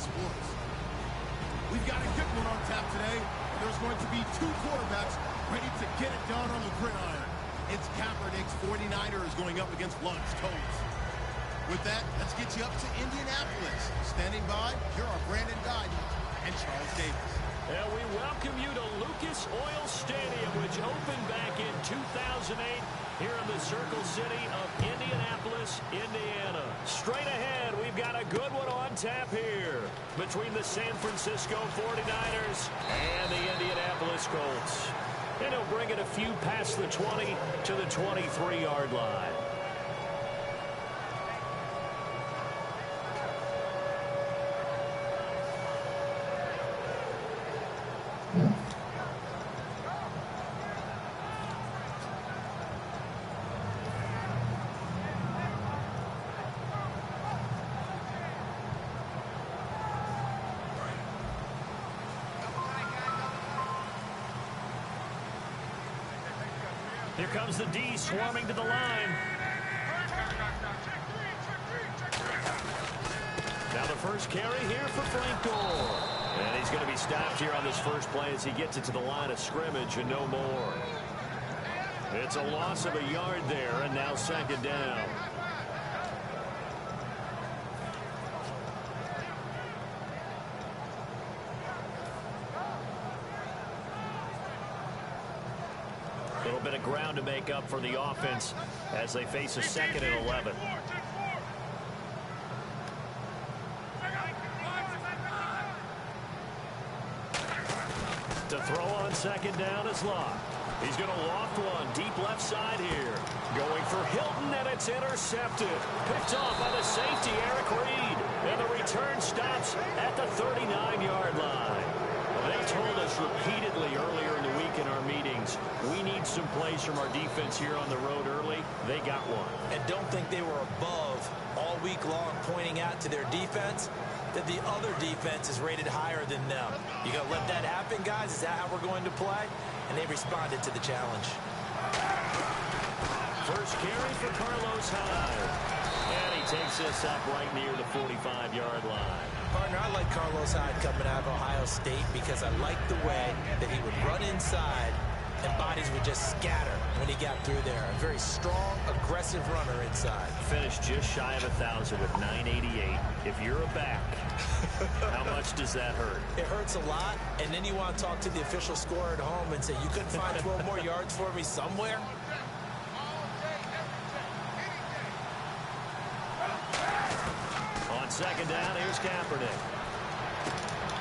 sports. We've got a good one on tap today. There's going to be two quarterbacks ready to get it done on the gridiron. It's Kaepernick's 49ers going up against Luck's Colts. With that, let's get you up to Indianapolis. Standing by, here are Brandon Gaudin and Charles Davis. And we welcome you to Lucas Oil Stadium, which opened back in 2008 here in the Circle City of Indianapolis, Indiana. Straight ahead, we've got a good one on tap here between the San Francisco 49ers and the Indianapolis Colts. And he'll bring it a few past the 20 to the 23-yard line. Here comes the D swarming to the line. Now the first carry here for Frank Gore. And he's going to be stopped here on this first play as he gets it to the line of scrimmage and no more. It's a loss of a yard there, and now second down. A little bit of ground to make up for the offense as they face a 2nd and 11. To throw on second down is Locke. He's going to loft one deep left side here. Going for Hilton, and it's intercepted. Picked off by the safety, Eric Reed. And the return stops at the 39-yard line. They told us repeatedly earlier in the week in our meetings, we need some plays from our defense here on the road early. They got one. And don't think they were above all week long, pointing out to their defense that the other defense is rated higher than them. You going to let that happen, guys? Is that how we're going to play? And they responded to the challenge. First carry for Carlos Hyde. And he takes this up right near the 45-yard line. Partner, I like Carlos Hyde coming out of Ohio State because I like the way that he would run inside and bodies would just scatter when he got through there. A very strong, aggressive runner inside. Finished just shy of 1,000 with 988. If you're a back, how much does that hurt? It hurts a lot, and then you want to talk to the official scorer at home and say, you couldn't find 12 more yards for me somewhere? On second down, here's Kaepernick.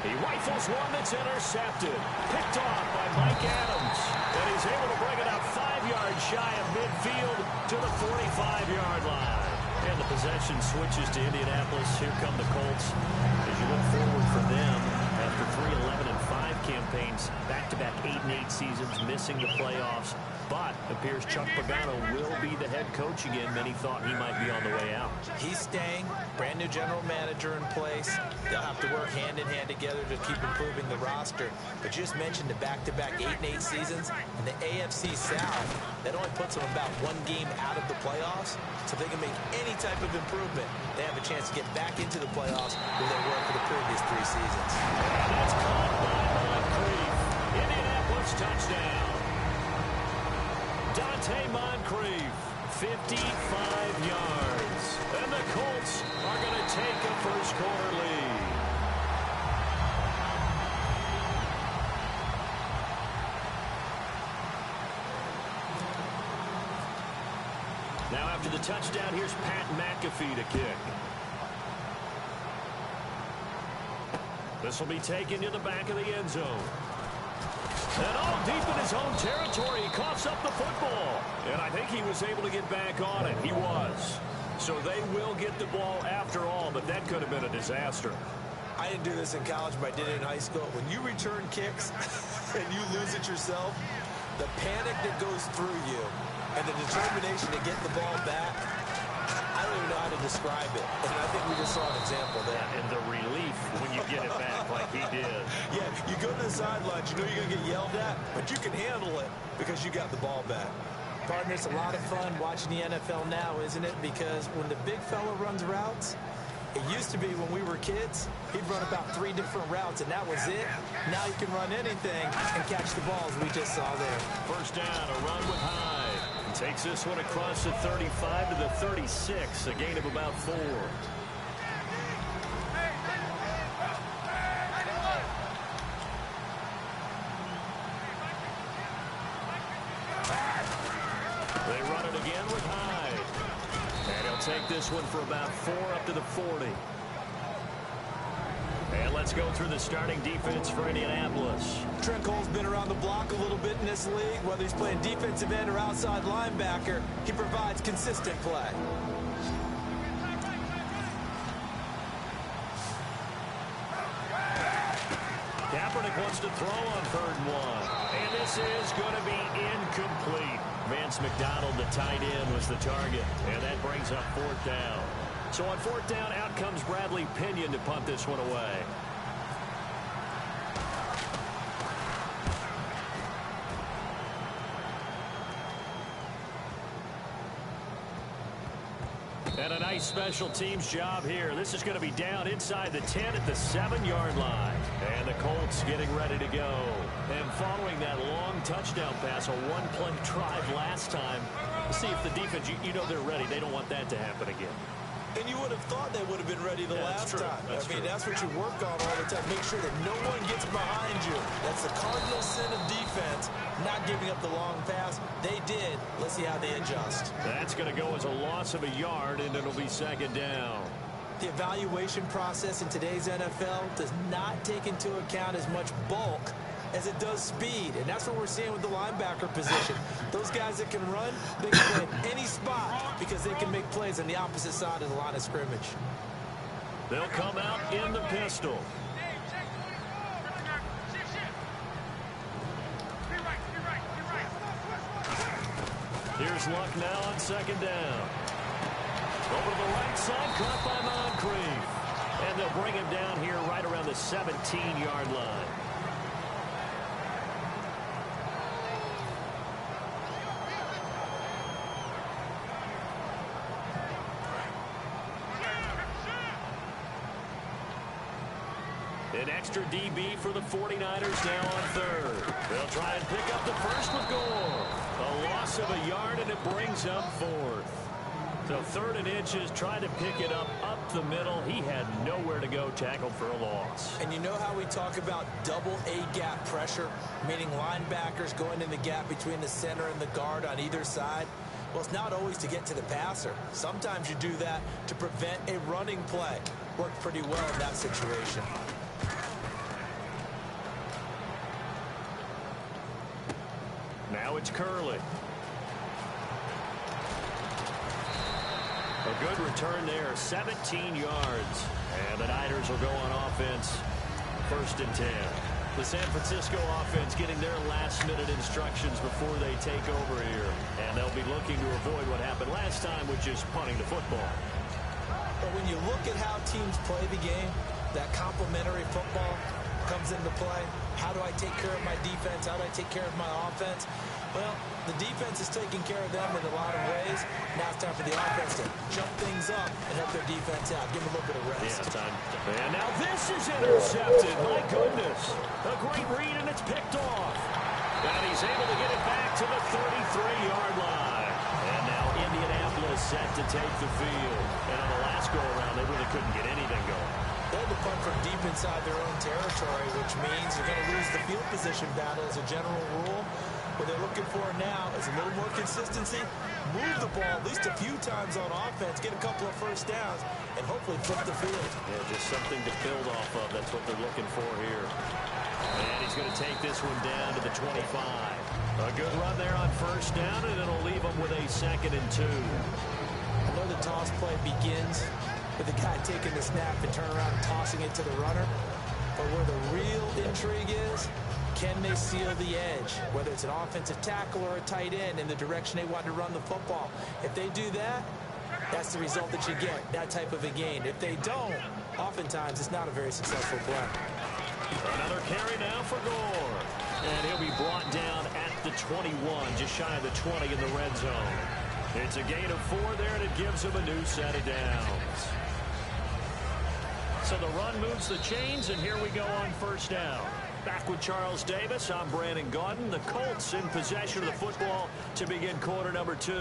He rifles one that's intercepted. Picked off by Mike Adams. And he's able to bring it up 5 yards shy of midfield to the 45-yard line. And the possession switches to Indianapolis. Here come the Colts. As you look forward for them, after 3 11-5 campaigns, back-to-back 8-8 seasons, missing the playoffs. But appears Chuck Pagano will be the head coach again. Many thought he might be on the way out. He's staying. Brand new general manager in place. They'll have to work hand in hand together to keep improving the roster. But you just mentioned the back-to-back 8-8 seasons. In the AFC South, that only puts them about 1 game out of the playoffs. So if they can make any type of improvement, they have a chance to get back into the playoffs where they were for the previous 3 seasons. And that's caught by Moncrief. Indianapolis touchdown. Dante Moncrief, 55 yards. And the Colts are going to take a first-quarter lead. Now after the touchdown, here's Pat McAfee to kick. This will be taken to the back of the end zone. And all deep in his own territory, he coughs up the football. And I think he was able to get back on it. He was. So they will get the ball after all, but that could have been a disaster. I didn't do this in college, but I did it in high school. When you return kicks and you lose it yourself, the panic that goes through you and the determination to get the ball back, I don't even know how to describe it. And I think we just saw an example there. And the relief when you get it back like he did. Yeah, you go to the sidelines, you know you're going to get yelled at, but you can handle it because you got the ball back. Partner, it's a lot of fun watching the NFL now, isn't it? Because when the big fella runs routes, It used to be when we were kids, he'd run about 3 different routes, and that was it. Now he can run anything and catch the balls we just saw there. First down, a run with Hyde. He takes this one across the 35 to the 36, a gain of about 4. They run it again with Hyde. And he'll take this one for about 4 up to the 40. And let's go through the starting defense for Indianapolis. Trent Cole's been around the block a little bit in this league. Whether he's playing defensive end or outside linebacker, he provides consistent play. Kaepernick wants to throw on 3rd and 1. And this is going to be incomplete. Vance McDonald, the tight end, was the target. And that brings up 4th down. So on 4th down, out comes Bradley Pinion to punt this one away. And a nice special teams job here. This is going to be down inside the 10 at the 7-yard line. And the Colts getting ready to go. And following that long touchdown pass, a 1-play drive last time, see if the defense, you know they're ready. They don't want that to happen again. And you would have thought they would have been ready the last time. That's what you work on all the time. Make sure that no one gets behind you. That's the cardinal sin of defense, not giving up the long pass. They did. Let's see how they adjust. That's going to go as a loss of a yard, and it'll be 2nd down. The evaluation process in today's NFL does not take into account as much bulk as it does speed, and that's what we're seeing with the linebacker position. Those guys that can run, they can play in any spot because they can make plays on the opposite side of the line of scrimmage. They'll come out in the pistol. Here's Luck now on 2nd down. Over to the right side, caught by Moncrief. And they'll bring him down here right around the 17-yard line. An extra DB for the 49ers now on 3rd. They'll try and pick up the first with Gore. A loss of a yard, and it brings up 4th. So 3rd and inches, trying to pick it up the middle. He had nowhere to go, tackled for a loss. And you know how we talk about double A-gap pressure, meaning linebackers going in the gap between the center and the guard on either side? Well, it's not always to get to the passer. Sometimes you do that to prevent a running play. Worked pretty well in that situation. Now it's Curley. A good return there, 17 yards. And the Niners will go on offense, 1st and 10. The San Francisco offense getting their last-minute instructions before they take over here. And they'll be looking to avoid what happened last time, which is punting the football. But when you look at how teams play the game, that complementary football comes into play. How do I take care of my defense? How do I take care of my offense? Well, the defense is taking care of them in a lot of ways. Now it's time for the offense to jump things up and help their defense out. Give them a little bit of rest. Yeah, time. And now this is intercepted. My goodness. A great read, and it's picked off. And he's able to get it back to the 33-yard line. And now Indianapolis set to take the field. And on the last go-around, they really couldn't get anything going. They had to punt from deep inside their own territory, which means they're going to lose the field position battle as a general rule. What they're looking for now is a little more consistency, move the ball at least a few times on offense, get a couple of first downs, and hopefully flip the field. Yeah, just something to build off of. That's what they're looking for here. And he's going to take this one down to the 25. A good run there on 1st down, and it'll leave him with a 2nd and 2. I know the toss play begins with the guy taking the snap and turn around and tossing it to the runner. But where the real intrigue is, can they seal the edge? Whether it's an offensive tackle or a tight end in the direction they want to run the football. If they do that, that's the result that you get, that type of a gain. If they don't, oftentimes it's not a very successful play. Another carry now for Gore. And he'll be brought down at the 21, just shy of the 20 in the red zone. It's a gain of 4 there, and it gives him a new set of downs. So the run moves the chains, and here we go on first down. Back with Charles Davis, I'm Brandon Gaudin. The Colts in possession of the football to begin quarter number 2.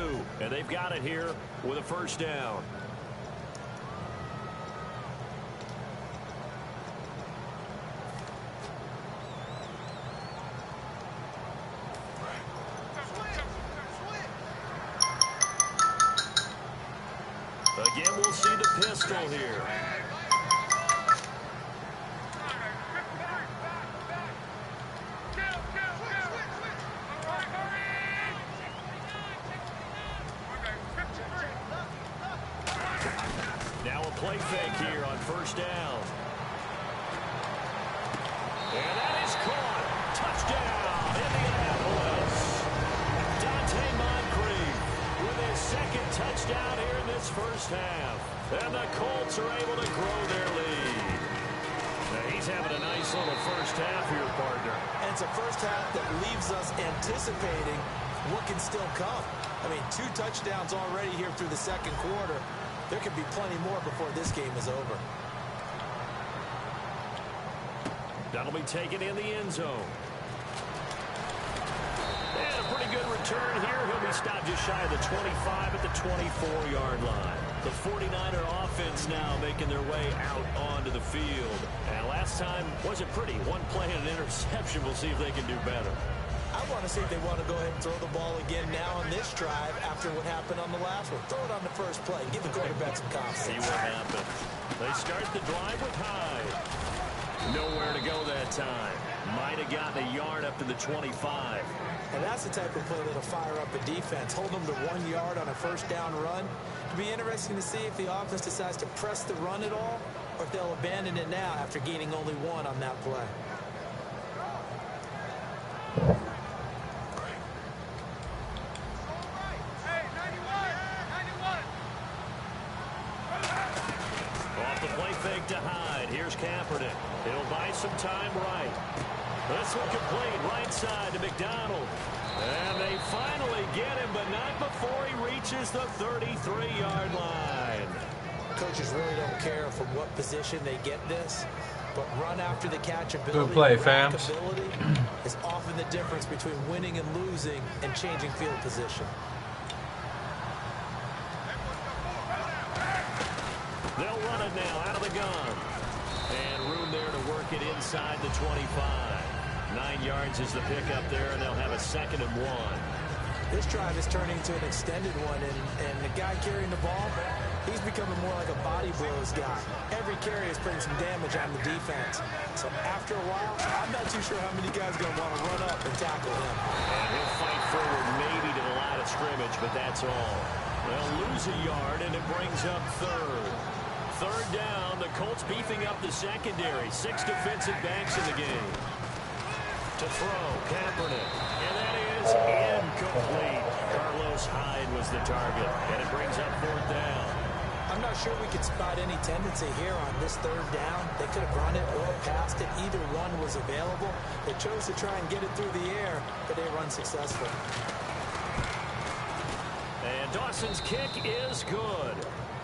And they've got it here with a first down. Again, we'll see the pistol here. Now a play fake here on first down. And that is caught. Touchdown, Indianapolis. Dante Moncrief with his second touchdown here in this first half. And the Colts are able to grow their lead. Now he's having a nice little first half here, partner. And it's a first half that leaves us anticipating what can still come. I mean, 2 touchdowns already here through the second quarter. There could be plenty more before this game is over. That'll be taken in the end zone. And a pretty good return here. He'll be stopped just shy of the 25 at the 24-yard line. The 49er offense now making their way out onto the field. And last time wasn't pretty. One play and an interception. We'll see if they can do better. I want to see if they want to go ahead and throw the ball again now on this drive after what happened on the last one. Throw it on the first play. Give the quarterback some confidence. See what happens. They start the drive with Hyde. Nowhere to go that time. Might have gotten a yard up to the 25. And that's the type of play that'll fire up a defense. Hold them to 1 yard on a first down run. It'll be interesting to see if the offense decides to press the run at all or if they'll abandon it now after gaining only 1 on that play. To Hyde. Here's Kaepernick. He'll buy some time right. This one complete right side to McDonald. And they finally get him, but not before he reaches the 33-yard line. Coaches really don't care from what position they get this, but run after the catch ability, good play, fam, is often the difference between winning and losing and changing field position. They'll run it now out of the gun. And room there to work it inside the 25. 9 yards is the pickup there, and they'll have a 2nd and 1. This drive is turning into an extended one, and the guy carrying the ball, he's becoming more like a body blows guy. Every carry is putting some damage on the defense. So after a while, I'm not too sure how many guys are going to want to run up and tackle him. And he'll fight forward maybe to the line of scrimmage, but that's all. They'll lose a yard, and it brings up 3rd. 3rd down, the Colts beefing up the secondary. 6 defensive backs in the game. To throw, Kaepernick. And that is incomplete. Carlos Hyde was the target, and it brings up 4th down. I'm not sure we could spot any tendency here on this 3rd down. They could have run it or passed it. Either one was available. They chose to try and get it through the air, but they were unsuccessful. And Dawson's kick is good.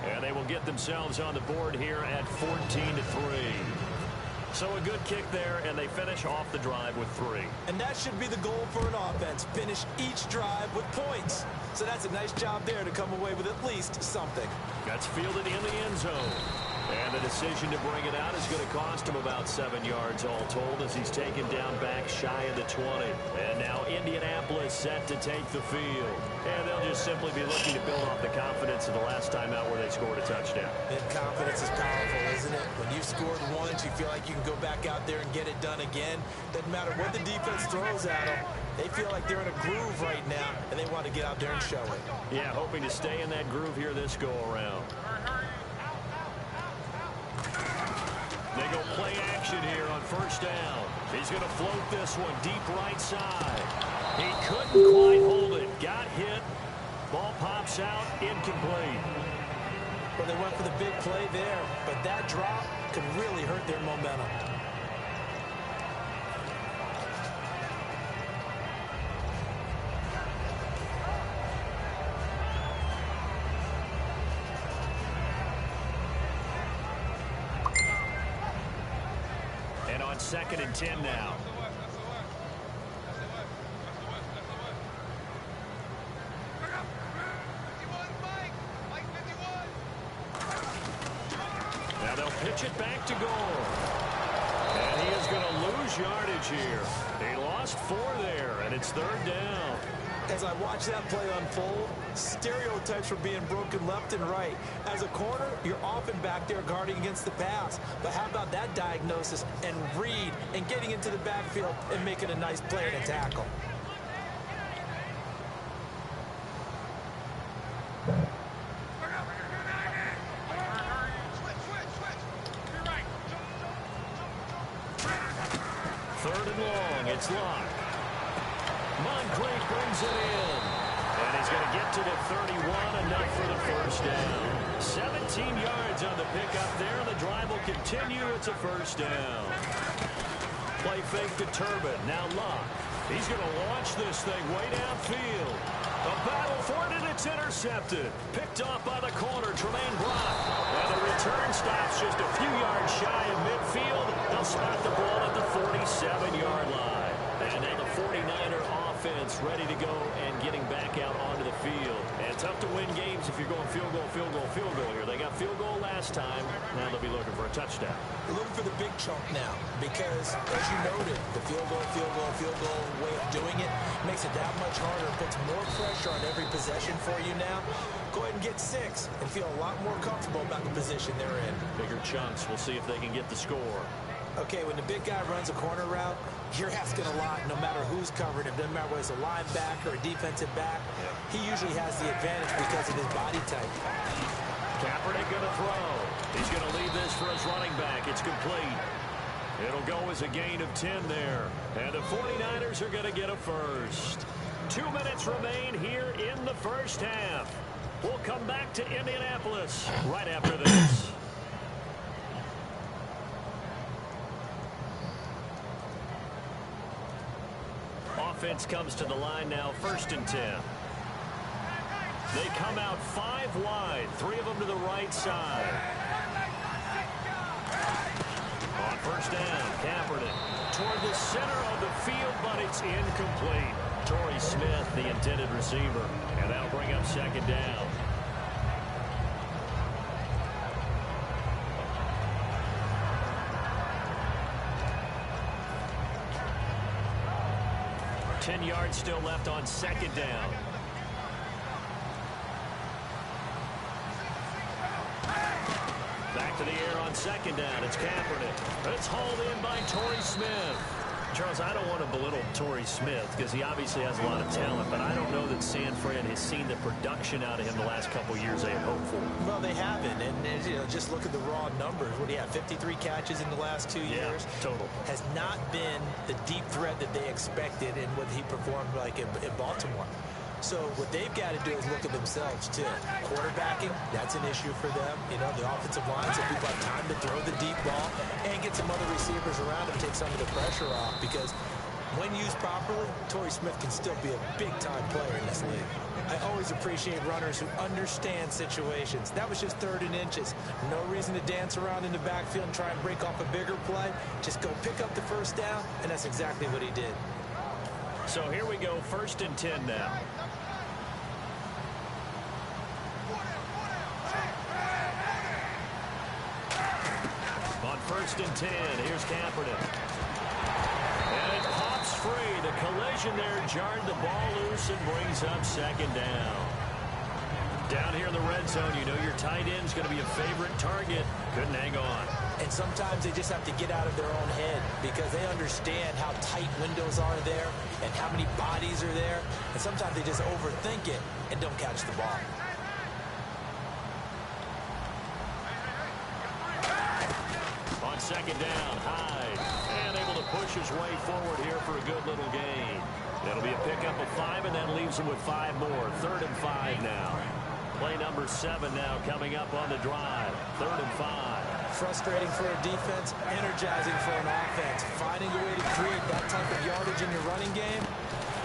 And they will get themselves on the board here at 14-3. So a good kick there, and they finish off the drive with 3. And that should be the goal for an offense. Finish each drive with points. So that's a nice job there to come away with at least something. That's fielded in the end zone. And the decision to bring it out is going to cost him about 7 yards all told as he's taken down back shy of the 20. And now Indianapolis set to take the field. And they'll just simply be looking to build off the confidence of the last time out where they scored a touchdown. And confidence is powerful, isn't it? When you've scored once, you feel like you can go back out there and get it done again. Doesn't matter what the defense throws at them. They feel like they're in a groove right now, and they want to get out there and show it. Yeah, hoping to stay in that groove here this go-around. They go play action here on first down. He's going to float this one deep right side. He couldn't quite hold it. Got hit. Ball pops out. Incomplete. Well, they went for the big play there, but that drop could really hurt their momentum. 2nd and 10 now. Now they'll pitch it back to Gore. And he is going to lose yardage here. He lost 4 there, and it's 3rd down. As I watch that play unfold, stereotypes were being broken left and right. As a corner, you're often back there guarding against the pass. But how about that diagnosis and read and getting into the backfield and making a nice play and a tackle? Third and long, it's Locke. Moncrief brings it in. And he's going to get to the 31, enough for the first down. 17 yards on the pickup there. The drive will continue. It's a first down. Play fake to Turbin. Now Locke. He's going to launch this thing way downfield. A battle for it, and it's intercepted. Picked off by the corner, Tremaine Brock. And the return stops just a few yards shy of midfield. They'll spot the ball at the 47-yard line. And now the 49er offense ready to go and getting back out onto the field. And tough to win games if you're going field goal, field goal, field goal here. They got field goal last time. Now they'll be looking for a touchdown. They're looking for the big chunk now because, as you noted, the field goal way of doing it makes it that much harder. Puts more pressure on every possession for you now. Go ahead and get 6 and feel a lot more comfortable about the position they're in. Bigger chunks. We'll see if they can get the score. Okay, when the big guy runs a corner route, you're asking a lot no matter who's covering him. Doesn't matter whether it's a linebacker or a defensive back. He usually has the advantage because of his body type. Kaepernick going to throw. He's going to leave this for his running back. It's complete. It'll go as a gain of 10 there. And the 49ers are going to get a first. 2 minutes remain here in the first half. We'll come back to Indianapolis right after this. Offense comes to the line now, 1st and 10. They come out 5 wide, 3 of them to the right side. On 1st down, Kaepernick toward the center of the field, but it's incomplete. Torrey Smith, the intended receiver, and that'll bring up 2nd down. Ten yards still left on 2nd down. Back to the air on 2nd down. It's Kaepernick. It's hauled in by Torrey Smith. Charles, I don't want to belittle Torrey Smith because he obviously has a lot of talent, but I don't know that San Fran has seen the production out of him the last couple of years they had hoped for. Well, they haven't, and you know, just look at the raw numbers. What do you have, 53 catches in the last 2 years? Total. Has not been the deep threat that they expected and what he performed like in Baltimore. So what they've got to do is look at themselves, too. Quarterbacking, that's an issue for them. You know, the offensive line, so people have time to throw the deep ball and get some other receivers around him, take some of the pressure off. Because when used properly, Torrey Smith can still be a big-time player in this league. I always appreciate runners who understand situations. That was just 3rd and inches. No reason to dance around in the backfield and try and break off a bigger play. Just go pick up the 1st down, and that's exactly what he did. So here we go, 1st and 10 now. On 1st and 10, here's Kaepernick. And it pops free. The collision there jarred the ball loose and brings up 2nd down. Down here in the red zone, you know your tight end's going to be a favorite target. Couldn't hang on. And sometimes they just have to get out of their own head because they understand how tight windows are there and how many bodies are there. And sometimes they just overthink it and don't catch the ball. On 2nd down, Hyde. And able to push his way forward here for a good little gain. It'll be a pickup of 5 and then leaves him with 5 more. 3rd and 5 now. Play number 7 now coming up on the drive. 3rd and 5. Frustrating for a defense, energizing for an offense. Finding a way to create that type of yardage in your running game,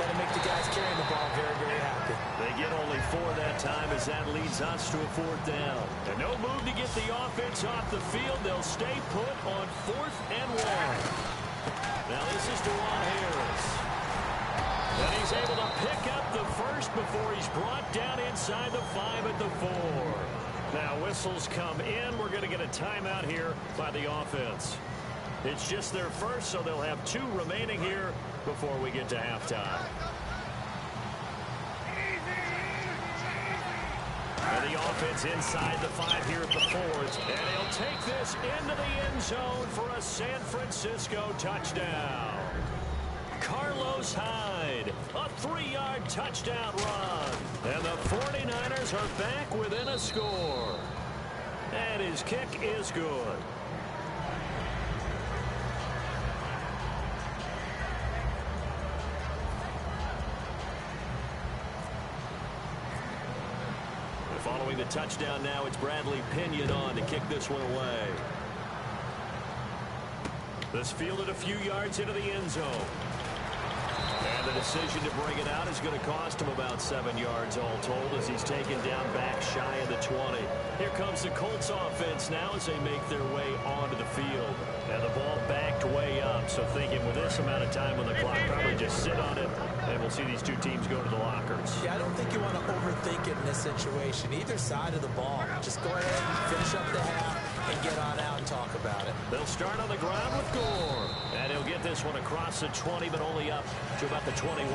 that'll make the guys carrying the ball very, very happy. They get only 4 that time as that leads us to a 4th down. And no move to get the offense off the field. They'll stay put on 4th and 1. Now this is DeJuan Harris. And he's able to pick up the first before he's brought down inside the 5 at the 4. Now whistles come in. We're going to get a timeout here by the offense. It's just their first, so they'll have 2 remaining here before we get to halftime. And the offense inside the 5 here at the 4s. And he'll take this into the end zone for a San Francisco touchdown. Carlos Hyde, a 3-yard touchdown run. And the 49ers are back within a score. And his kick is good. Following the touchdown now, it's Bradley Pinion on to kick this one away. This fielded a few yards into the end zone. And the decision to bring it out is going to cost him about 7 yards all told as he's taken down back shy of the 20. Here comes the Colts offense now as they make their way onto the field. And the ball backed way up, so thinking with this amount of time on the clock, probably just sit on it, and we'll see these 2 teams go to the lockers. Yeah, I don't think you want to overthink it in this situation. Either side of the ball, just go ahead and finish up the half and get on out and talk about it. They'll start on the ground with Gore. And he'll get this one across the 20, but only up to about the 21.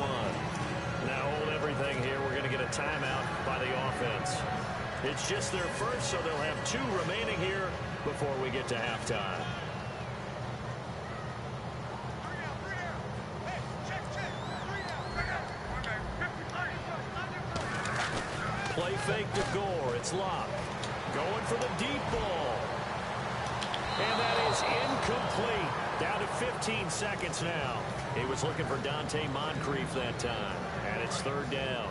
Now hold everything here. We're going to get a timeout by the offense. It's just their first, so they'll have 2 remaining here before we get to halftime. Play fake to Gore. It's Locke. Going for the deep ball. And that is incomplete. Down to 15 seconds now. He was looking for Dante Moncrief that time. And it's 3rd down.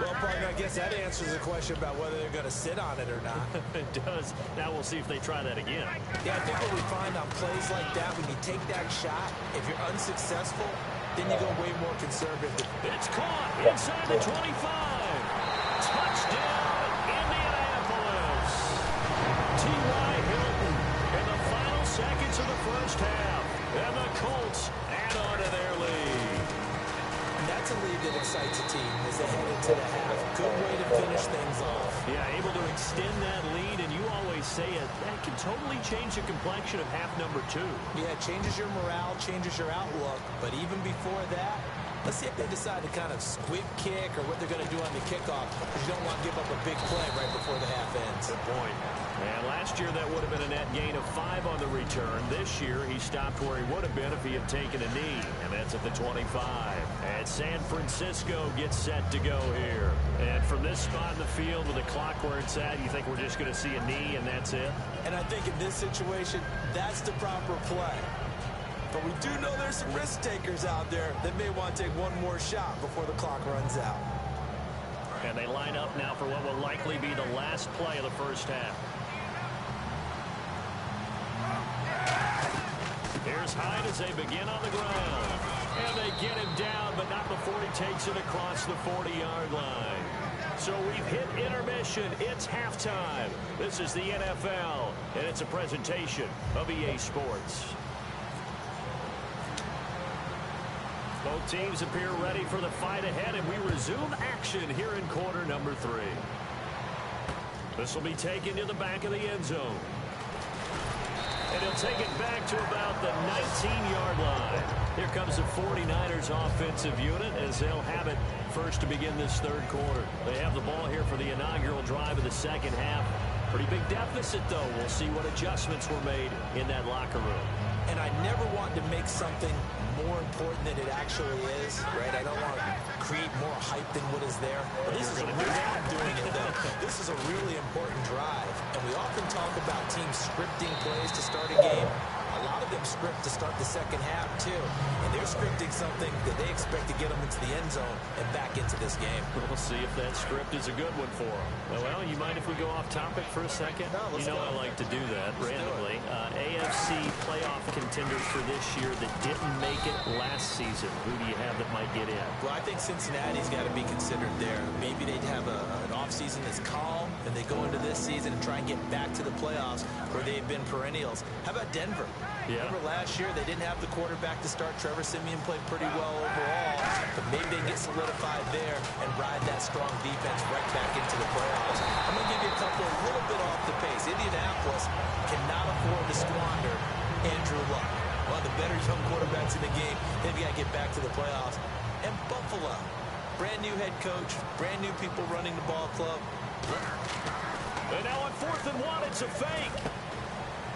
Well, partner, I guess that answers the question about whether they're going to sit on it or not. It does. Now we'll see if they try that again. Yeah, I think what we find on plays like that, when you take that shot, if you're unsuccessful, then you go way more conservative. It's caught inside the 25. Touchdown, Indianapolis. T.Y. Hilton in the final seconds of the first half. And the Colts add on to their lead. That's a lead that excites a team as they head into the half. Good way to finish things off. Yeah, able to extend that lead, and you always say it, that can totally change the complexion of half number 2. Yeah, it changes your morale, changes your outlook, but even before that, let's see if they decide to kind of squib kick or what they're going to do on the kickoff, because you don't want to give up a big play right before the half ends. Good point. And last year, that would have been a net gain of 5 on the return. This year, he stopped where he would have been if he had taken a knee, and that's at the 25. And San Francisco gets set to go here. And from this spot in the field with the clock where it's at, you think we're just going to see a knee and that's it? And I think in this situation, that's the proper play. But we do know there's some risk takers out there that may want to take one more shot before the clock runs out. And they line up now for what will likely be the last play of the first half. Here's Hyde as they begin on the ground. And they get him down, but not before he takes it across the 40-yard line. So we've hit intermission. It's halftime. This is the NFL, and it's a presentation of EA Sports. Both teams appear ready for the fight ahead, and we resume action here in quarter number 3. This will be taken to the back of the end zone. And he'll take it back to about the 19-yard line. Here comes the 49ers offensive unit as they'll have it first to begin this 3rd quarter. They have the ball here for the inaugural drive of the second half. Pretty big deficit, though. We'll see what adjustments were made in that locker room. And I never want to make something more important than it actually is, right? I don't want to create more hype than what is there. But this is a really doing it, though. This is a really important drive. And we often talk about teams scripting plays to start a game. A lot of them script to start the second half, too. And they're scripting something that they expect to get them into the end zone and back into this game. We'll see if that script is a good one for them. Well, you mind if we go off topic for a second? No, let's go. I like to do that randomly. AFC playoff contenders for this year that didn't make it last season. Who do you have that might get in? Well, I think Cincinnati's got to be considered there. Maybe they'd have an offseason is calm, and they go into this season and try and get back to the playoffs where they've been perennials. How about Denver? Yeah. Remember last year they didn't have the quarterback to start. Trevor Siemian played pretty well overall, but maybe they get solidified there and ride that strong defense right back into the playoffs. I'm going to give you a couple a little bit off the pace. Indianapolis cannot afford to squander Andrew Luck, one of the better young quarterbacks in the game. They've got to get back to the playoffs. And Buffalo, brand new head coach, brand new people running the ball club. And now on 4th and 1, it's a fake.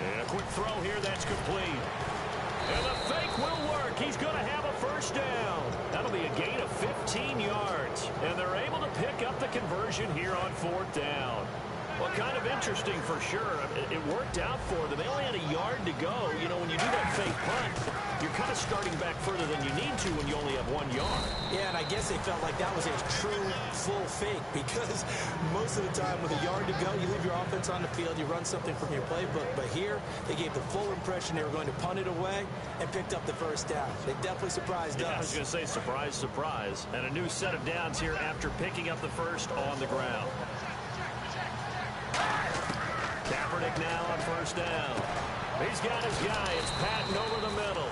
And a quick throw here, that's complete. And the fake will work. He's going to have a first down. That'll be a gain of 15 yards. And they're able to pick up the conversion here on 4th down. Well, kind of interesting for sure. It worked out for them. They only had a yard to go. You know, when you do that fake punt, you're kind of starting back further than you need to when you only have 1 yard. Yeah, and I guess they felt like that was a true full fake because most of the time with a yard to go, you leave your offense on the field, you run something from your playbook. But here, they gave the full impression they were going to punt it away and picked up the first down. They definitely surprised us. I was going to say surprise, surprise. And a new set of downs here after picking up the first on the ground. Kaepernick now on first down. He's got his guy. It's Patton over the middle.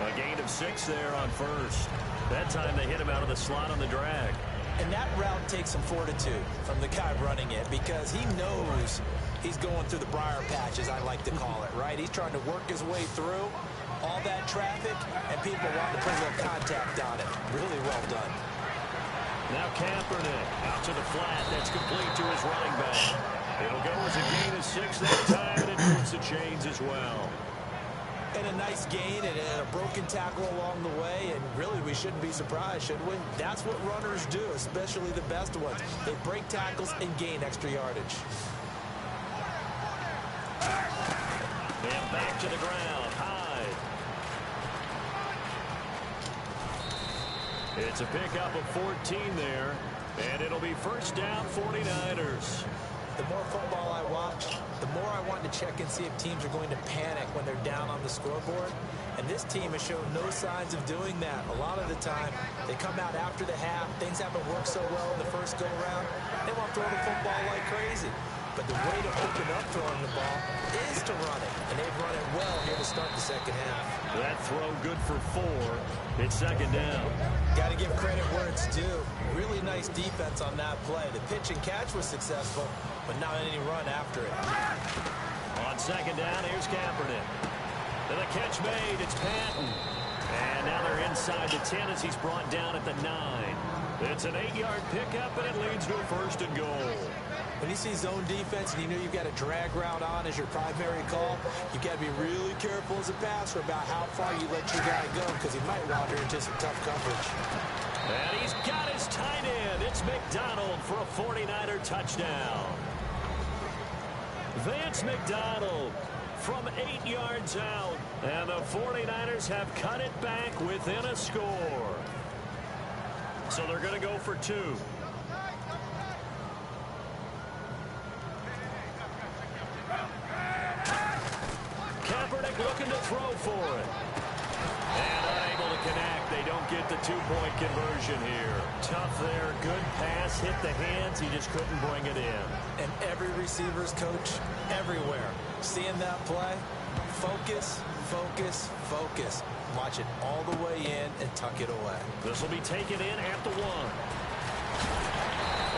A gain of 6 there on first. That time they hit him out of the slot on the drag. And that route takes some fortitude from the guy running it because he knows he's going through the briar patch, as I like to call it, right? He's trying to work his way through all that traffic, and people want to put a little contact on it. Really well done. Now Kaepernick out to the flat. That's complete to his running back. It'll go as a gain of 6 that time, and it moves the chains as well. And a nice gain and a broken tackle along the way, and really we shouldn't be surprised, should we? That's what runners do, especially the best ones. They break tackles and gain extra yardage. And back to the ground. Hyde. It's a pickup of 14 there, and it'll be first down 49ers. The more football I watch, the more I want to check and see if teams are going to panic when they're down on the scoreboard. And this team has shown no signs of doing that. A lot of the time, they come out after the half. Things haven't worked so well in the first go-around. They want to throw the football like crazy. But the way to open up throwing the ball is to run it. And they've run it well here to start the second half. That throw good for 4. It's second down. Got to give credit where it's due. Really nice defense on that play. The pitch and catch was successful, but not any run after it. On second down, here's Kaepernick. And the catch made, it's Patton. And now they're inside the 10 as he's brought down at the 9. It's an 8-yard pickup, and it leads to a first and goal. When you see zone defense and you know you've got a drag route on as your primary call, you've got to be really careful as a passer about how far you let your guy go because he might wander into some tough coverage. And he's got his tight end. It's McDonald for a 49er touchdown. Vance McDonald from 8 yards out. And the 49ers have cut it back within a score. So they're going to go for 2. Kaepernick looking to throw for it. And unable to connect. They don't get the 2-point conversion here. Tough there. Good pass. Hit the hands. He just couldn't bring it in. And every receiver's coach everywhere. Seeing that play, focus, focus, focus. Watch it all the way in and tuck it away. This will be taken in at the 1.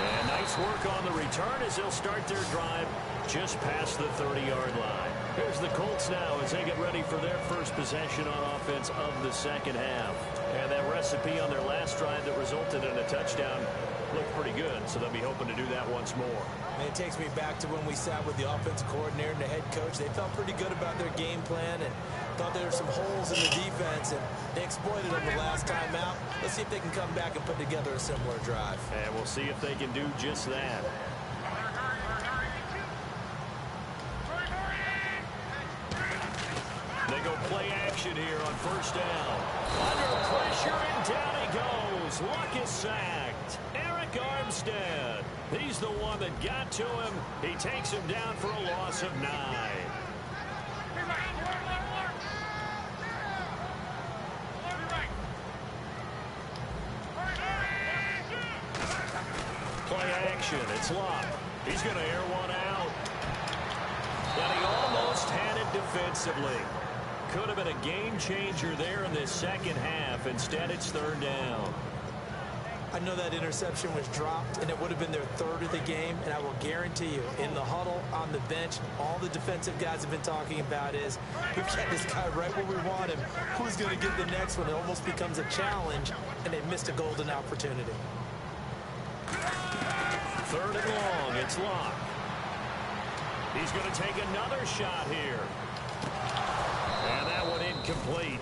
And nice work on the return as they'll start their drive just past the 30-yard line. Here's the Colts now as they get ready for their first possession on offense of the second half. And that recipe on their last drive that resulted in a touchdown looked pretty good, so they'll be hoping to do that once more. And it takes me back to when we sat with the offensive coordinator and the head coach. They felt pretty good about their game plan and thought there were some holes in the defense, and they exploited them the last time out. Let's see if they can come back and put together a similar drive. And we'll see if they can do just that. They go play action here on first down. Under pressure, and down he goes. Luck is sacked. Eric Armstead. He's the one that got to him. He takes him down for a loss of 9. Play action. It's Locke. He's going to air one out. And he almost had it defensively. Could have been a game changer there in this second half. Instead, it's third down. I know that interception was dropped, and it would have been their third of the game, and I will guarantee you, in the huddle, on the bench, all the defensive guys have been talking about is, we've got this guy right where we want him. Who's going to get the next one? It almost becomes a challenge, and they missed a golden opportunity. Third and long, it's Locke. He's going to take another shot here. And that one incomplete.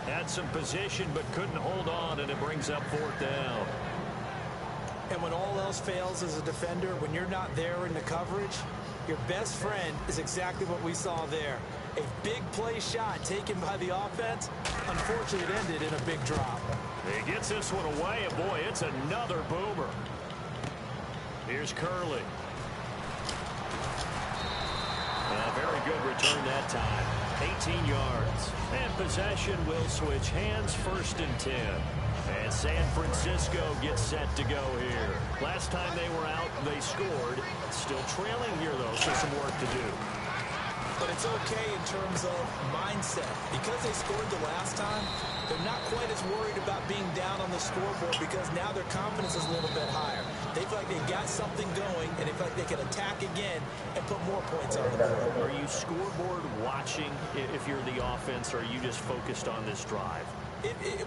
Had some position but couldn't hold on, and it brings up fourth down. And when all else fails as a defender, when you're not there in the coverage, your best friend is exactly what we saw there. A big play shot taken by the offense. Unfortunately, it ended in a big drop. He gets this one away, and boy, it's another boomer. Here's Curley. A very good return that time. 18 yards. And possession will switch hands, first and 10. And San Francisco gets set to go here. Last time they were out, they scored. Still trailing here, though, so some work to do. But it's okay in terms of mindset. Because they scored the last time, they're not quite as worried about being down on the scoreboard because now their confidence is a little bit higher. They feel like they've got something going, and they feel like they can attack again and put more points on the board. Are you scoreboard watching if you're the offense, or are you just focused on this drive?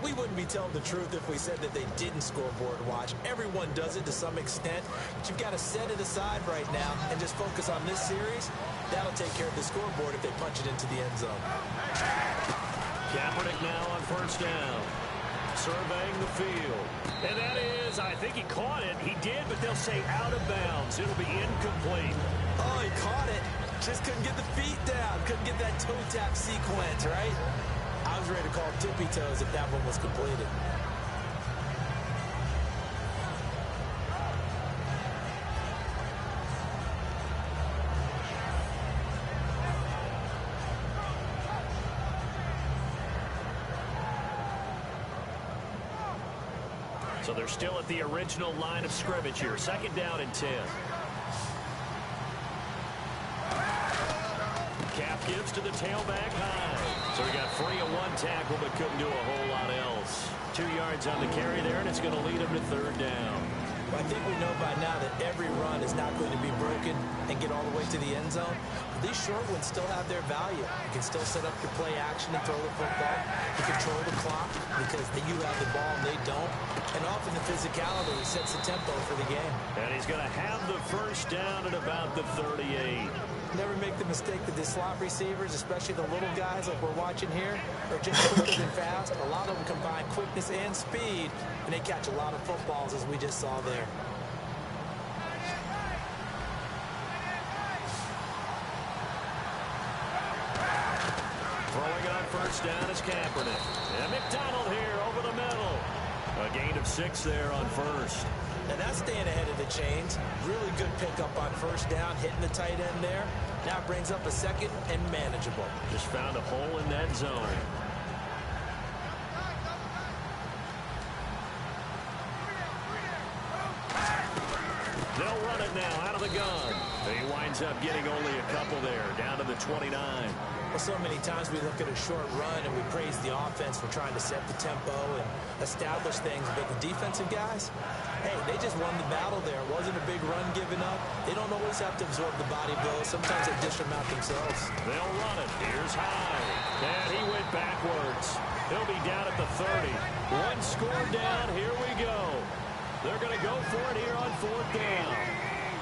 We wouldn't be telling the truth if we said that they didn't scoreboard watch. Everyone does it to some extent, but you've got to set it aside right now and just focus on this series. That'll take care of the scoreboard if they punch it into the end zone. Kaepernick now on first down. Surveying the field. And that is, I think he caught it. He did, but they'll say out of bounds. It'll be incomplete. Oh, he caught it. Just couldn't get the feet down. Couldn't get that toe tap sequence, right? I was ready to call tippy toes if that one was completed. So they're still at the original line of scrimmage here. Second down and 10. Cap gives to the tailback high. So he got free of one tackle but couldn't do a whole lot else. 2 yards on the carry there, and it's going to lead him to third down. Well, I think we know by now that every run is not going to be broken and get all the way to the end zone. But these short ones still have their value. You can still set up your play action and throw the football. You control the clock because you have the ball and they don't. And often the physicality sets the tempo for the game. And he's going to have the first down at about the 38. Never make the mistake that the slot receivers, especially the little guys like we're watching here, are just quicker than fast. A lot of them combine quickness and speed, and they catch a lot of footballs, as we just saw there. Throwing on first down is Kaepernick. And McDonald here over the middle. A gain of 6 there on first. And that's staying ahead of the chains. Really good pickup on first down, hitting the tight end there. Now brings up a second and manageable. Just found a hole in that zone. They'll run it now out of the gun. He winds up getting only a couple there, down to the 29. Well, so many times we look at a short run and we praise the offense for trying to set the tempo and establish things. But the defensive guys, hey, they just won the battle there. It wasn't a big run given up. They don't always have to absorb the body blows. Sometimes they dish them out themselves. They'll run it. Here's High. And he went backwards. He'll be down at the 30. One score down. Here we go. They're going to go for it here on fourth down.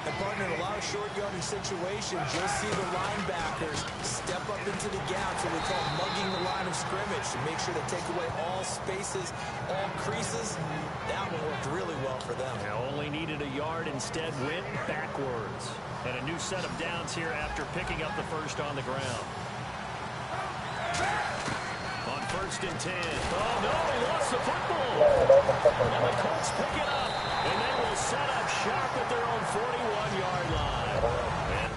And partner, in a lot of short yardage situations, you'll see the linebackers step up into the gaps, what we call mugging the line of scrimmage, to make sure to take away all spaces, all creases. That one worked really well for them. Now only needed a yard, instead went backwards. And a new set of downs here after picking up the first on the ground. On first and 10. Oh, no, he lost the football. And the Colts pick it up. And they will set up shop at their own 41-yard line. And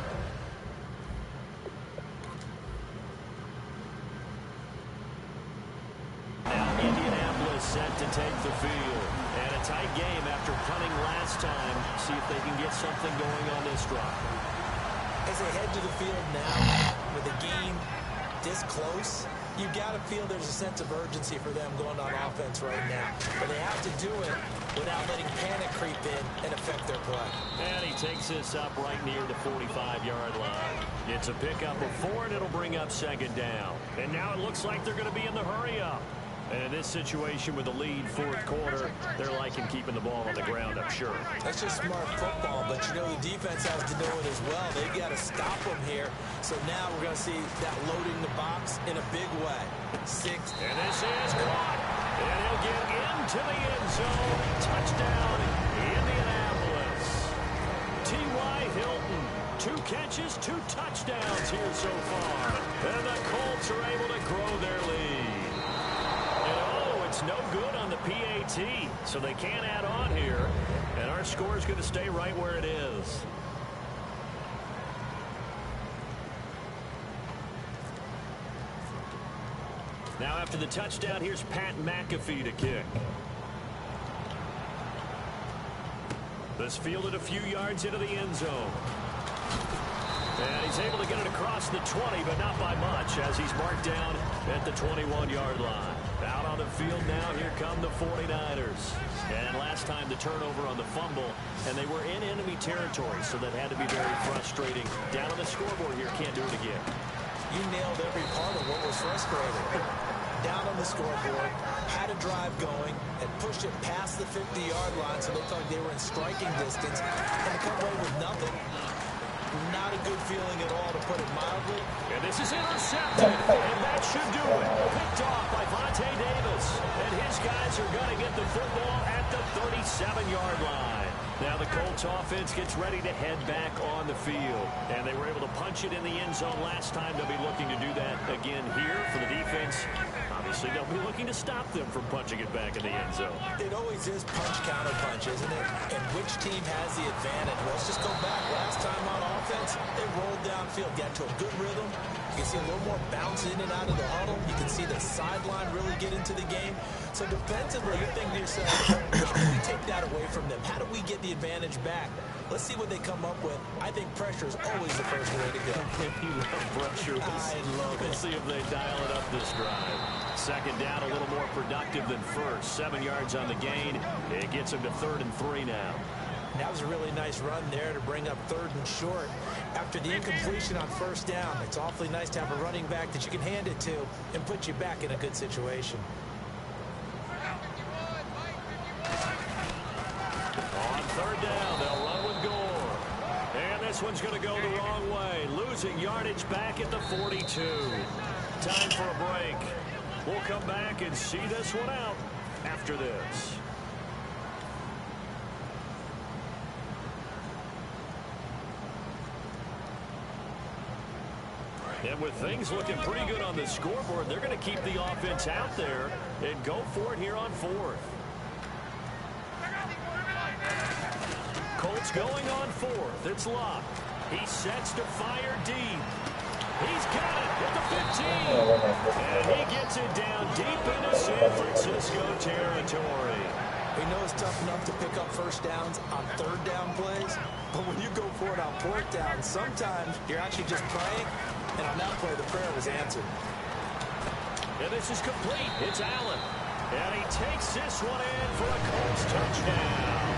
now Indianapolis set to take the field. And a tight game after punting last time. see if they can get something going on this drive. As they head to the field now, with the game this close, you've got to feel there's a sense of urgency for them going on offense right now. But they have to do it without letting panic creep in and affect their play. And he takes this up right near the 45-yard line. It's a pickup of 4, and it'll bring up second down. And now it looks like they're going to be in the hurry-up. And in this situation with the lead, fourth quarter, they're liking keeping the ball on the ground, I'm sure. That's just smart football, but you know the defense has to know it as well. They've got to stop them here. So now we're going to see that loading the box in a big way. 6. And this is caught. And he'll get into the end zone. Touchdown, Indianapolis. T.Y. Hilton, 2 catches, 2 touchdowns here so far. And the Colts are able to grow their lead. It's no good on the PAT, so they can't add on here, and our score is going to stay right where it is. Now after the touchdown, here's Pat McAfee to kick. This fielded a few yards into the end zone. And he's able to get it across the 20, but not by much, as he's marked down at the 21-yard line. Out on the field now, here come the 49ers. And last time the turnover on the fumble, and they were in enemy territory, so that had to be very frustrating. Down on the scoreboard here, can't do it again. You nailed every part of what was frustrating. Down on the scoreboard, had a drive going, and pushed it past the 50-yard line, so they looked like they were in striking distance, and to come away with nothing. Not a good feeling at all, to put it mildly. And this is intercepted, and that should do it. Picked off by Vontae Davis. And his guys are going to get the football at the 37-yard line. Now the Colts offense gets ready to head back on the field. And they were able to punch it in the end zone last time. They'll be looking to do that again here for the defense. Obviously, they'll be looking to stop them from punching it back in the end zone. It always is punch-counter-punch, isn't it? And which team has the advantage? Let's just go back. Last time on offense, they rolled downfield, got to a good rhythm. You can see a little more bounce in and out of the huddle. You can see the sideline really get into the game. So defensively, you're thinking to yourself, how do we take that away from them? How do we get the advantage back? Let's see what they come up with. I think pressure is always the first way to go. You love pressure. I love it. Let's see if they dial it up this drive. Second down, a little more productive than first. 7 yards on the gain. It gets them to 3rd and 3 now. That was a really nice run there to bring up 3rd and short. After the incompletion on first down, it's awfully nice to have a running back that you can hand it to and put you back in a good situation. On 3rd down, they'll run with Gore. And this one's going to go the wrong way. Losing yardage back at the 42. Time for a break. We'll come back and see this one out after this. And with things looking pretty good on the scoreboard, they're going to keep the offense out there and go for it here on 4th. Colts going on 4th. It's Locke. He sets to fire deep. He's got it at the 15. And he gets it down deep into San Francisco territory. We know it's tough enough to pick up first downs on 3rd down plays, but when you go for it on 4th down, sometimes you're actually just praying, and on that play, the prayer was answered. And this is complete. It's Allen. And he takes this one in for a Colts touchdown.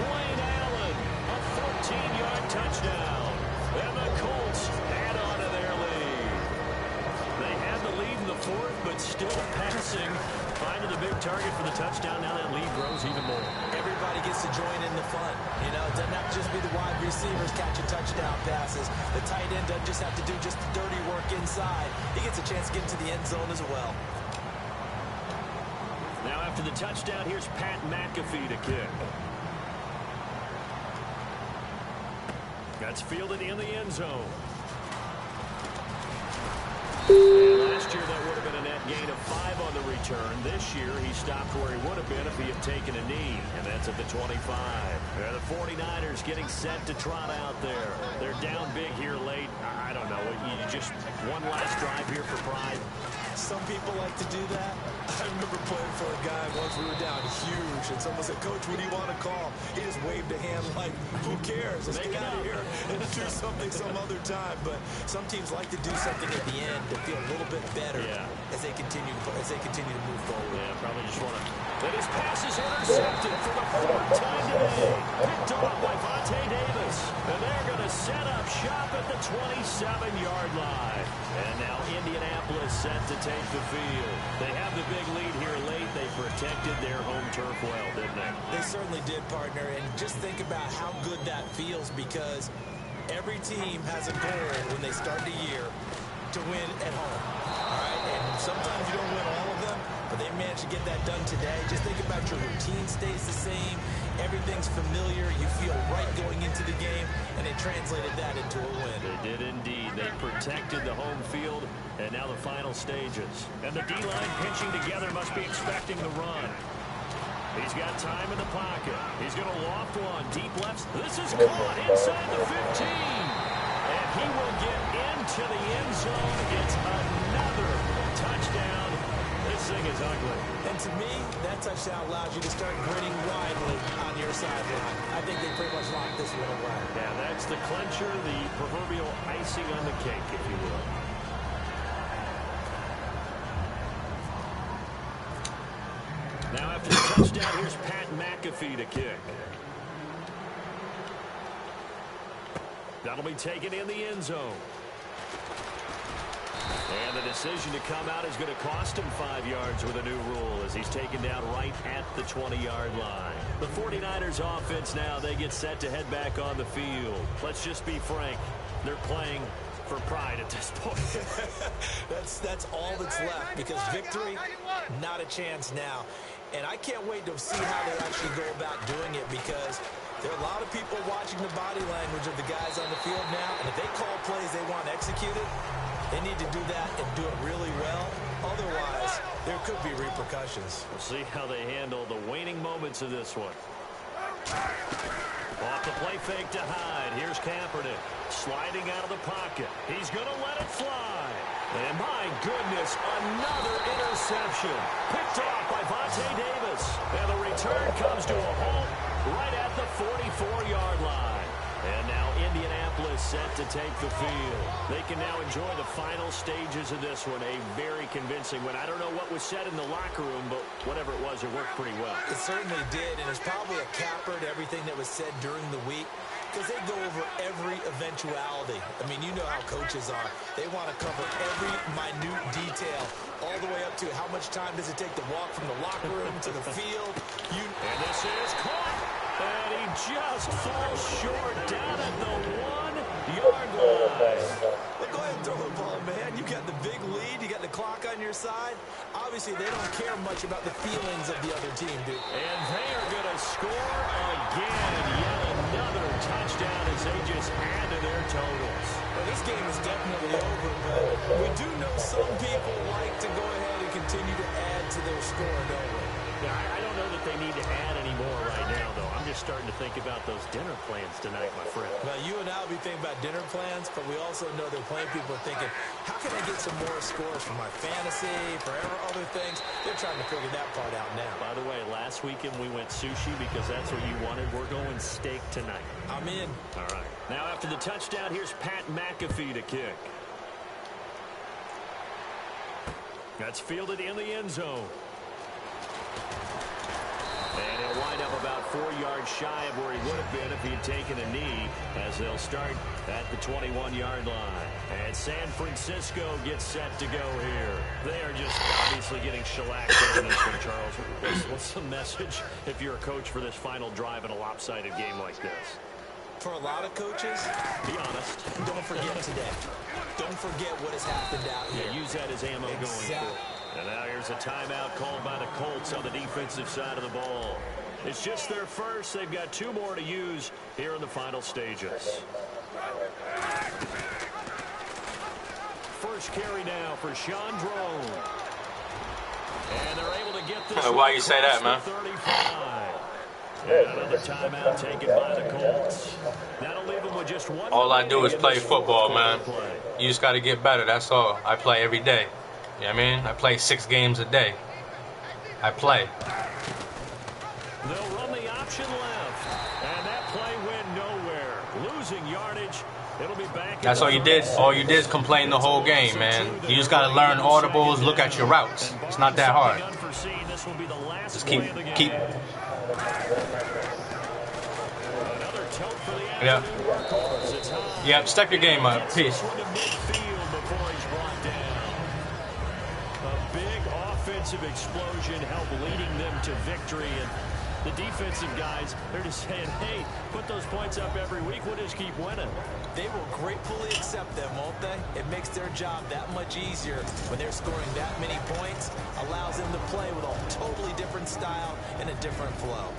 Dwayne Allen, a 14-yard touchdown. And the Colts add on to their lead. They had the lead in the 4th, but still passing. Finding the big target for the touchdown. Now that lead grows even more. Everybody gets to join in the fun. You know, it doesn't have to just be the wide receivers catching touchdown passes. The tight end doesn't just have to do just the dirty work inside. He gets a chance to get into the end zone as well. Now after the touchdown, here's Pat McAfee to kick. That's fielded in the end zone. And last year, that would have been a net gain of 5 on the return. This year, he stopped where he would have been if he had taken a knee, and that's at the 25. The 49ers getting set to trot out there. They're down big here late. I don't know. You just one last drive here for pride. Some people like to do that. I remember playing for a guy once. We were down huge, and someone said, "Coach, what do you want to call?" He just waved a hand like, "Who cares? Let's get out of here and do something some other time." But some teams like to do something at the end to feel a little bit better as they continue to move forward. Yeah, probably just want to. But his pass is intercepted for the fourth time today. Picked off by Vontae Davis. And they're going to set up shop at the 27-yard line. And now Indianapolis set to take the field. They have the big lead here late. They protected their home turf well, didn't they? They certainly did, partner. And just think about how good that feels, because every team has a goal when they start the year to win at home. All right? And sometimes you don't win all of them, but they managed to get that done today. Just think about your routine stays the same. Everything's familiar. You feel right going into the game, and they translated that into a win. They did indeed. They protected the home field, and now the final stages. And the D-line pinching together must be expecting the run. He's got time in the pocket. He's going to loft one. Deep left. This is caught inside the 15. And he will get into the end zone. It's another touchdown. This thing is ugly. And to me, that touchdown allows you to start grinning widely on your sideline. I think they pretty much locked this one away. Yeah, that's the clincher, the proverbial icing on the cake, if you will. Now after the touchdown, here's Pat McAfee to kick. That'll be taken in the end zone. And the decision to come out is going to cost him 5 yards with a new rule as he's taken down right at the 20-yard line. The 49ers offense now, they get set to head back on the field. Let's just be frank, they're playing for pride at this point. That's all that's left, because victory, not a chance now. And I can't wait to see how they actually go about doing it, because there are a lot of people watching the body language of the guys on the field now, and if they call plays they want executed, they need to do that and do it really well. Otherwise, there could be repercussions. We'll see how they handle the waning moments of this one. Off the play fake to Hyde. Here's Kaepernick sliding out of the pocket. He's going to let it fly. And my goodness, another interception. Picked off by Vontae Davis. And the return comes to a halt right at the 44-yard line. And now Indianapolis set to take the field. They can now enjoy the final stages of this one. A very convincing one. I don't know what was said in the locker room, but whatever it was, it worked pretty well. It certainly did, and it's probably a capper to everything that was said during the week, because they go over every eventuality. I mean, you know how coaches are. They want to cover every minute detail, all the way up to how much time does it take to walk from the locker room to the field. And this is caught. And he just falls short down at the 1-yard line. Well, go ahead and throw the ball, man. You got the big lead. You got the clock on your side. Obviously, they don't care much about the feelings of the other team, dude. And they are going to score again. Yet another touchdown as they just add to their totals. Well, this game is definitely over, but we do know some people like to go ahead and continue to add to their score, don't we? Yeah, I don't know that they need to add any more right now, though. I'm just starting to think about those dinner plans tonight, my friend. Well, you and I will be thinking about dinner plans, but we also know there are plenty of people thinking, how can I get some more scores for my fantasy, for other things? They're trying to figure that part out now. By the way, last weekend we went sushi because that's what you wanted. We're going steak tonight. I'm in. All right. Now, after the touchdown, here's Pat McAfee to kick. That's fielded in the end zone. And he'll wind up about 4 yards shy of where he would have been if he had taken a knee, as they'll start at the 21-yard line. And San Francisco gets set to go here. They are just obviously getting shellacked in this one, Charles. What's the message if you're a coach for this final drive in a lopsided game like this? For a lot of coaches, be honest. Don't forget today. Don't forget what has happened out here. Yeah, use that as ammo going forward. And now here's a timeout called by the Colts on the defensive side of the ball. It's just their first. They've got 2 more to use here in the final stages. First carry now for Sean Drone. And they're able to get this. Why you say that, man? 35. And another timeout taken by the Colts. That'll leave them with just 1. All I do is play football, man. You just got to get better. That's all. I play every day. You know what I mean? I play 6 games a day. I play. They'll run the option left. And that play went nowhere. Losing yardage. It'll be back. That's all you did. All you did is complain the whole game, man. You just got to learn audibles, look at your routes. It's not that hard. Just keep. Yeah. Yeah, step your game up. Peace. A big offensive explosion helped leading them to victory. And the defensive guys, they're just saying, hey, put those points up every week. We'll just keep winning. They will gratefully accept them, won't they? It makes their job that much easier when they're scoring that many points. Allows them to play with a totally different style and a different flow.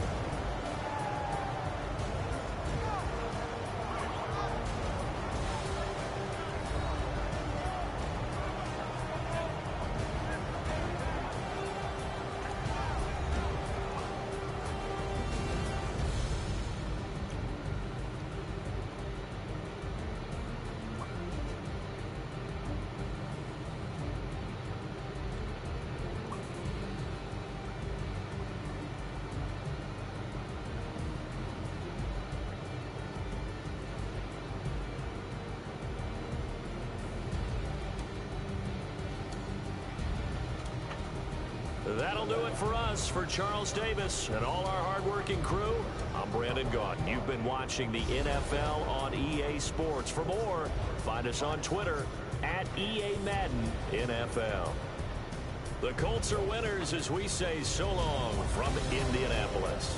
That'll do it for us. For Charles Davis and all our hardworking crew, I'm Brandon Gaudin. You've been watching the NFL on EA Sports. For more, find us on Twitter at EA Madden NFL. The Colts are winners as we say so long from Indianapolis.